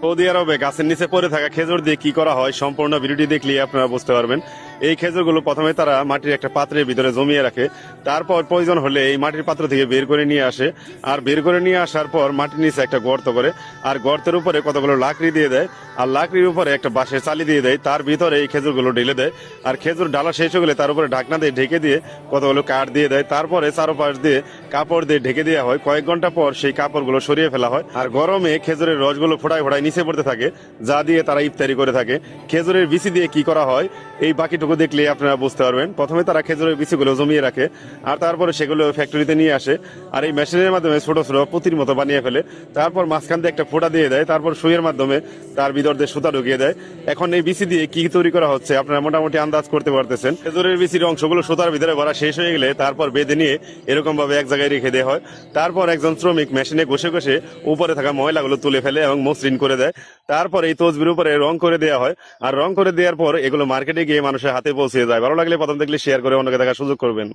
Saudi আরবে গাছের নিচে পড়ে থাকা খেজুর দিয়ে কি করা হয় সম্পূর্ণ ভিডিওটি দেখলে আপনারা বুঝতে পারবেন। এই খেজুরগুলো প্রথমে তারা মাটির একটা পাত্রের ভিতরে জমিয়ে রাখে, তারপর প্রয়োজন হলে এই মাটির পাত্র থেকে বের করে নিয়ে আসে, আর বের করে নিয়ে আসার পর মাটির নিচে একটা গর্ত করে, আর গর্তের উপরে কতগুলো লাকড়ি দিয়ে দেয়, আর লাকড়ির উপরে একটা বাঁশের চালি দিয়ে দেয়, তার ভিতরে এই খেজুরগুলো ঢেলে দেয়। আর খেজুর ডালা শেষ হয়ে গেলে তার উপরে ঢাকনা দিয়ে ঢেকে দিয়ে কতগুলো কাঠ দিয়ে দেয়, তারপরে চারোপাশ দিয়ে কাপড় দিয়ে ঢেকে দেওয়া হয়। কয়েক ঘন্টা পর সেই কাপড়গুলো সরিয়ে ফেলা হয়, আর গরমে খেজুরের রসগুলো ফোটায় ফোটায় নিচে পড়তে থাকে, যা দিয়ে তারা ইফতারি করে থাকে। খেজুরের বিচি দিয়ে কি করা হয় এই বাকিটুকু দেখলে আপনারা বুঝতে পারবেন। প্রথমে তারা খেজুরের বিচিগুলো জমিয়ে রাখে, আর তারপরে সেগুলো ফ্যাক্টরিতে নিয়ে আসে, আর এই মেশিনের মাধ্যমে ছোট ছোট পুঁতির মতো বানিয়ে ফেলে। তারপর মাঝখান দিয়ে একটা ফোঁটা দিয়ে দেয়, তারপর সুইয়ের মাধ্যমে তার ভিতর দিয়ে সুতা ঢুকিয়ে দেয়। এখন এই বিচি দিয়ে কি তৈরি করা হচ্ছে আপনারা মোটামুটি আন্দাজ করতে পারতেছেন। খেজুরের বিচির অংশগুলো সুতার ভিতরে ভরা শেষ হয়ে গেলে তারপর বেঁধে নিয়ে এরকম ভাবে এক জায়গায় রেখে দেওয়া হয়। তারপর একজন শ্রমিক মেশিনে ঘষে ঘষে উপরে থাকা ময়লাগুলো তুলে ফেলে এবং মসৃণ করে দেয়। তারপর এই তসবির উপরে রং করে দেওয়া হয়, আর রং করে দেওয়ার পর এগুলো মার্কেটে গিয়ে মানুষের হাতে পৌঁছে যায়। ভালো লাগলে প্রথম দেখলে শেয়ার করে অন্যকে দেখার সুযোগ করবেন।